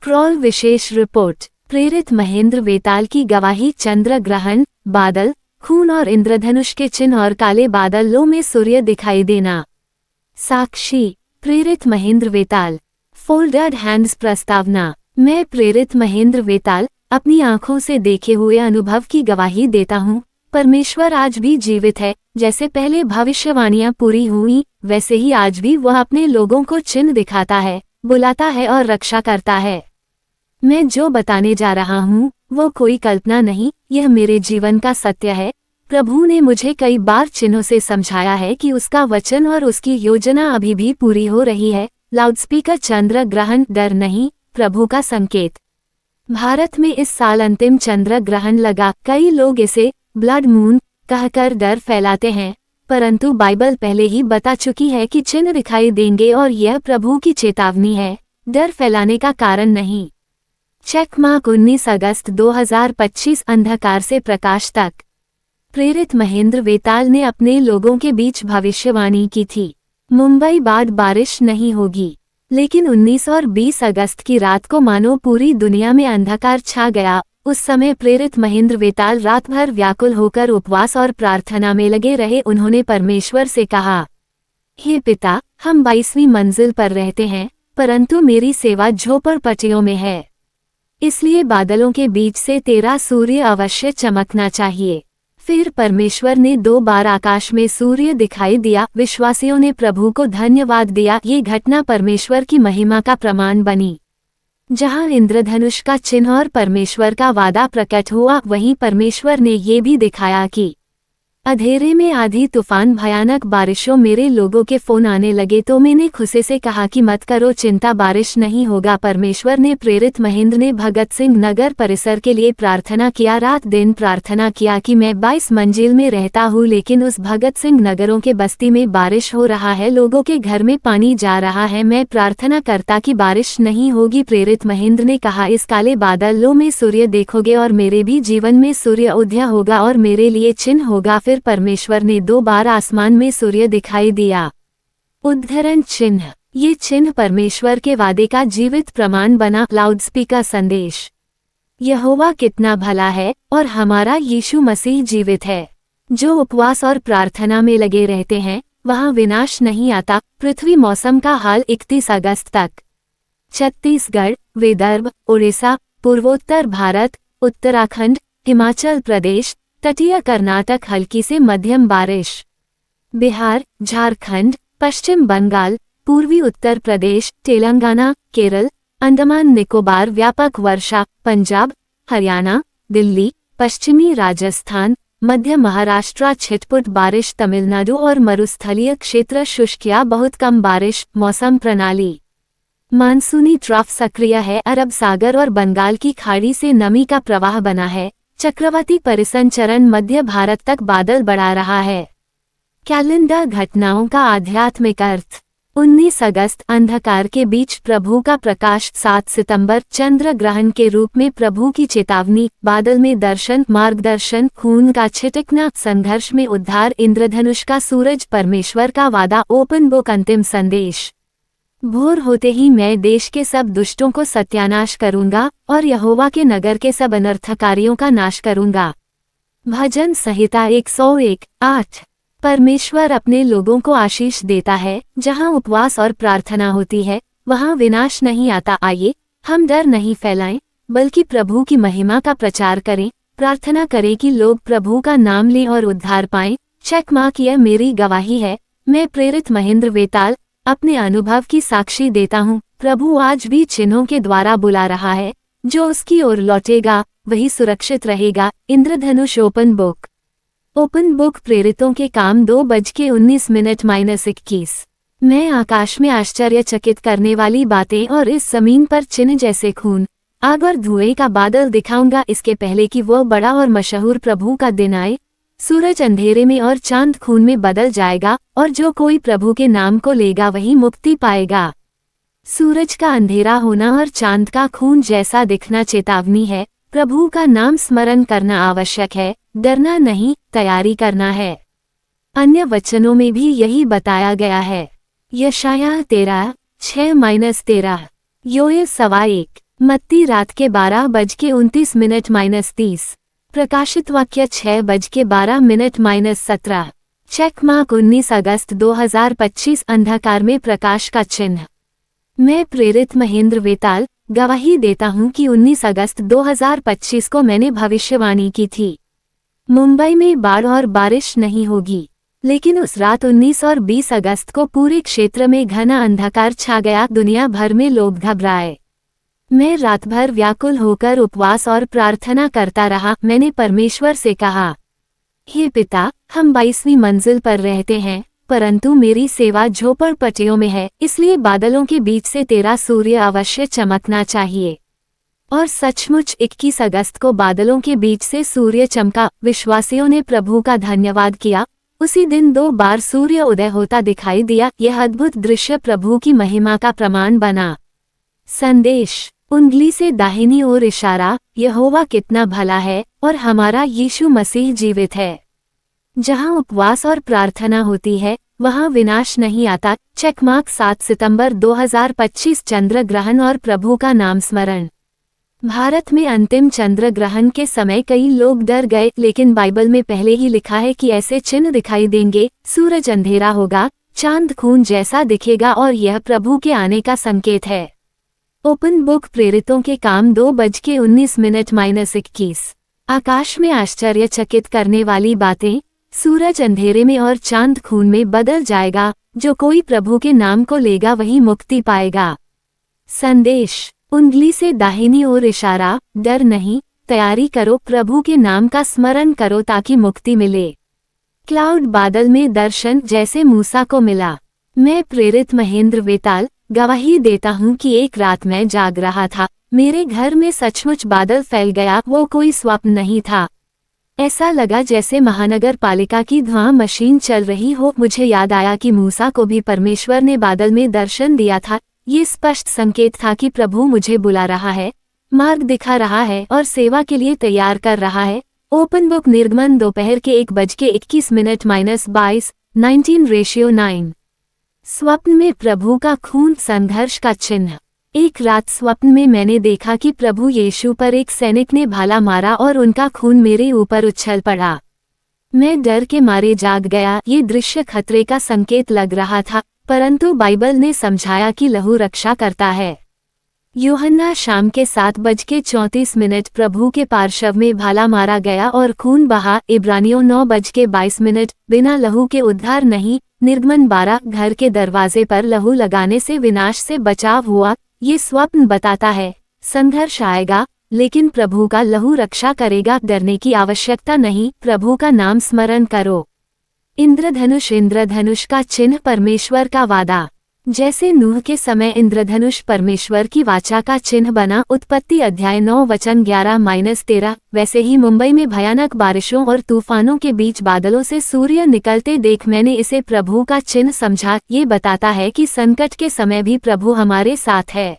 Scroll विशेष report. प्रेरित महेंद्र वेताल की गवाही। चंद्र ग्रहण, बादल, खून और इंद्रधनुष के चिन्ह और काले बादलों में सूर्य दिखाई देना। साक्षी। प्रेरित महेंद्र वेताल। फोल्डेड हैंड्स प्रस्तावना। मैं प्रेरित महेंद्र वेताल अपनी आंखों से देखे हुए अनुभव की गवाही देता हूँ। परमेश्वर आज भी जीवित है। जैसे पहले भविष्यवाणियां पूरी हुई, वैसे ही आज भी वह अपने लोगों को चिन्ह दिखाता है, बुलाता है और रक्षा करता है। मैं जो बताने जा रहा हूँ वो कोई कल्पना नहीं, यह मेरे जीवन का सत्य है। प्रभु ने मुझे कई बार चिन्हों से समझाया है कि उसका वचन और उसकी योजना अभी भी पूरी हो रही है। लाउडस्पीकर। चंद्र ग्रहण डर नहीं, प्रभु का संकेत। भारत में इस साल अंतिम चंद्र ग्रहण लगा। कई लोग इसे ब्लड मून कहकर डर फैलाते हैं, परंतु बाइबल पहले ही बता चुकी है कि चिन्ह दिखाई देंगे और यह प्रभु की चेतावनी है, डर फैलाने का कारण नहीं। Check mark. 19 अगस्त 2025। अंधकार से प्रकाश तक। प्रेरित महेंद्र वेताल ने अपने लोगों के बीच भविष्यवाणी की थी, मुंबई बाढ़ बारिश नहीं होगी। लेकिन 19 और 20 अगस्त की रात को मानो पूरी दुनिया में अंधकार छा गया। उस समय प्रेरित महेंद्र वेताल रात भर व्याकुल होकर उपवास और प्रार्थना में लगे रहे। उन्होंने परमेश्वर से कहा, हे पिता, हम 22वीं मंजिल पर रहते हैं, परंतु मेरी सेवा झोपड़पट्टियों में है, इसलिए बादलों के बीच से तेरा सूर्य अवश्य चमकना चाहिए। फिर परमेश्वर ने 2 बार आकाश में सूर्य दिखाई दिया। विश्वासियों ने प्रभु को धन्यवाद दिया। ये घटना परमेश्वर की महिमा का प्रमाण बनी। जहां इंद्रधनुष का चिन्ह और परमेश्वर का वादा प्रकट हुआ, वहीं परमेश्वर ने ये भी दिखाया कि अंधेरे में आधी तूफान, भयानक बारिशों। मेरे लोगों के फोन आने लगे तो मैंने खुशी से कहा कि मत करो चिंता, बारिश नहीं होगा। परमेश्वर ने प्रेरित महेंद्र ने भगत सिंह नगर परिसर के लिए प्रार्थना किया। रात दिन प्रार्थना किया कि मैं 22 मंजिल में रहता हूँ, लेकिन उस भगत सिंह नगरों के बस्ती में बारिश हो रहा है, लोगों के घर में पानी जा रहा है। मैं प्रार्थना करता कि बारिश नहीं होगी। प्रेरित महेंद्र ने कहा, इस काले बादलों में सूर्य देखोगे और मेरे भी जीवन में सूर्य उदय होगा और मेरे लिए चिन्ह होगा। फिर परमेश्वर ने 2 बार आसमान में सूर्य दिखाई दिया। उद्धरण चिन्ह। ये चिन्ह परमेश्वर के वादे का जीवित प्रमाण बना। लाउडस्पीकर संदेश। यहोवा कितना भला है और हमारा यीशु मसीह जीवित है। जो उपवास और प्रार्थना में लगे रहते हैं, वहां विनाश नहीं आता। पृथ्वी मौसम का हाल 31 अगस्त तक। छत्तीसगढ़, विदर्भ, उड़ीसा, पूर्वोत्तर भारत, उत्तराखंड, हिमाचल प्रदेश, तटीय कर्नाटक हल्की से मध्यम बारिश। बिहार, झारखंड, पश्चिम बंगाल, पूर्वी उत्तर प्रदेश, तेलंगाना, केरल, अंडमान निकोबार व्यापक वर्षा। पंजाब, हरियाणा, दिल्ली, पश्चिमी राजस्थान, मध्य महाराष्ट्र छिटपुट बारिश। तमिलनाडु और मरुस्थलीय क्षेत्र शुष्क या बहुत कम बारिश। मौसम प्रणाली। मानसूनी ट्रफ सक्रिय है। अरब सागर और बंगाल की खाड़ी से नमी का प्रवाह बना है। चक्रवाती परिसंचरण मध्य भारत तक बादल बढ़ा रहा है। कैलेंडर घटनाओं का आध्यात्मिक अर्थ। 19 अगस्त अंधकार के बीच प्रभु का प्रकाश। 7 सितंबर चंद्र ग्रहण के रूप में प्रभु की चेतावनी। बादल में दर्शन, मार्गदर्शन, खून का छिटकना, संघर्ष में उद्धार। इंद्रधनुष का सूरज, परमेश्वर का वादा। Open book. अंतिम संदेश। भोर होते ही मैं देश के सब दुष्टों को सत्यानाश करूंगा और यहोवा के नगर के सब अनर्थकारियों का नाश करूंगा। भजन संहिता 101:8। परमेश्वर अपने लोगों को आशीष देता है। जहां उपवास और प्रार्थना होती है, वहां विनाश नहीं आता। आइए हम डर नहीं फैलाएं, बल्कि प्रभु की महिमा का प्रचार करें। प्रार्थना करें कि लोग प्रभु का नाम लें और उद्धार पाएं। Check mark. यह मेरी गवाही है। मैं प्रेरित महेंद्र वेताल अपने अनुभव की साक्षी देता हूँ। प्रभु आज भी चिन्हों के द्वारा बुला रहा है। जो उसकी ओर लौटेगा वही सुरक्षित रहेगा। इंद्रधनुष। Open book. Open book. प्रेरितों के काम 2:19 मैं आकाश में आश्चर्यचकित करने वाली बातें और इस जमीन पर चिन्ह जैसे खून, आग और धुएं का बादल दिखाऊंगा, इसके पहले कि वो बड़ा और मशहूर प्रभु का दिन आए। सूरज अंधेरे में और चांद खून में बदल जाएगा, और जो कोई प्रभु के नाम को लेगा वही मुक्ति पाएगा। सूरज का अंधेरा होना और चांद का खून जैसा दिखना चेतावनी है। प्रभु का नाम स्मरण करना आवश्यक है, डरना नहीं, तैयारी करना है। अन्य वचनों में भी यही बताया गया है। यशायाह 13:6-13, योएल 1:15, मत्ती रात के 12:29 प्रकाशित वाक्य 6:12 चेक मार्क 19 अगस्त 2025 अंधकार में प्रकाश का चिन्ह। मैं प्रेरित महेंद्र वेताल गवाही देता हूं कि 19 अगस्त 2025 को मैंने भविष्यवाणी की थी। मुंबई में बाढ़ और बारिश नहीं होगी, लेकिन उस रात 19 और 20 अगस्त को पूरे क्षेत्र में घना अंधकार छा गया। दुनिया भर में लोग घबराए। मैं रात भर व्याकुल होकर उपवास और प्रार्थना करता रहा। मैंने परमेश्वर से कहा, हे पिता, हम 22वीं मंजिल पर रहते हैं, परंतु मेरी सेवा झोपड़पट्टियों में है, इसलिए बादलों के बीच से तेरा सूर्य अवश्य चमकना चाहिए। और सचमुच 21 अगस्त को बादलों के बीच से सूर्य चमका। विश्वासियों ने प्रभु का धन्यवाद किया। उसी दिन 2 बार सूर्य उदय होता दिखाई दिया। यह अद्भुत दृश्य प्रभु की महिमा का प्रमाण बना। संदेश, उंगली से दाहिनी ओर इशारा। यहोवा कितना भला है और हमारा यीशु मसीह जीवित है। जहां उपवास और प्रार्थना होती है, वहां विनाश नहीं आता। चेकमार्क 7 सितंबर 2025 चंद्र ग्रहण और प्रभु का नाम स्मरण। भारत में अंतिम चंद्र ग्रहण के समय कई लोग डर गए, लेकिन बाइबल में पहले ही लिखा है कि ऐसे चिन्ह दिखाई देंगे। सूरज अंधेरा होगा, चांद खून जैसा दिखेगा और यह प्रभु के आने का संकेत है। ओपन बुक प्रेरितों के काम 2:19 आकाश में आश्चर्यचकित करने वाली बातें। सूरज अंधेरे में और चांद खून में बदल जाएगा। जो कोई प्रभु के नाम को लेगा वही मुक्ति पाएगा। संदेश, उंगली से दाहिनी ओर इशारा। डर नहीं, तैयारी करो, प्रभु के नाम का स्मरण करो ताकि मुक्ति मिले। क्लाउड बादल में दर्शन जैसे मूसा को मिला। मैं प्रेरित महेंद्र वेताल गवाही देता हूं कि एक रात मैं जाग रहा था। मेरे घर में सचमुच बादल फैल गया। वो कोई स्वप्न नहीं था। ऐसा लगा जैसे महानगर पालिका की धुआं मशीन चल रही हो। मुझे याद आया कि मूसा को भी परमेश्वर ने बादल में दर्शन दिया था। ये स्पष्ट संकेत था कि प्रभु मुझे बुला रहा है, मार्ग दिखा रहा है और सेवा के लिए तैयार कर रहा है। ओपन बुक निर्गमन दोपहर के 1:21 19:9 स्वप्न में प्रभु का खून संघर्ष का चिन्ह। एक रात स्वप्न में मैंने देखा कि प्रभु यीशु पर एक सैनिक ने भाला मारा और उनका खून मेरे ऊपर उछल पड़ा। मैं डर के मारे जाग गया। ये दृश्य खतरे का संकेत लग रहा था, परंतु बाइबल ने समझाया कि लहू रक्षा करता है। यूहन्ना शाम के 7:34 प्रभु के पार्श्व में भाला मारा गया और खून बहा। इब्रानियों 9:22 बिना लहू के उद्धार नहीं। निर्गमन 12 घर के दरवाजे पर लहू लगाने से विनाश से बचाव हुआ। ये स्वप्न बताता है संघर्ष आएगा, लेकिन प्रभु का लहू रक्षा करेगा। डरने की आवश्यकता नहीं, प्रभु का नाम स्मरण करो। इंद्रधनुष का चिन्ह परमेश्वर का वादा। जैसे नूह के समय इंद्रधनुष परमेश्वर की वाचा का चिन्ह बना। उत्पत्ति अध्याय 9 वचन 11-13। वैसे ही मुंबई में भयानक बारिशों और तूफानों के बीच बादलों से सूर्य निकलते देख मैंने इसे प्रभु का चिन्ह समझा। ये बताता है कि संकट के समय भी प्रभु हमारे साथ है।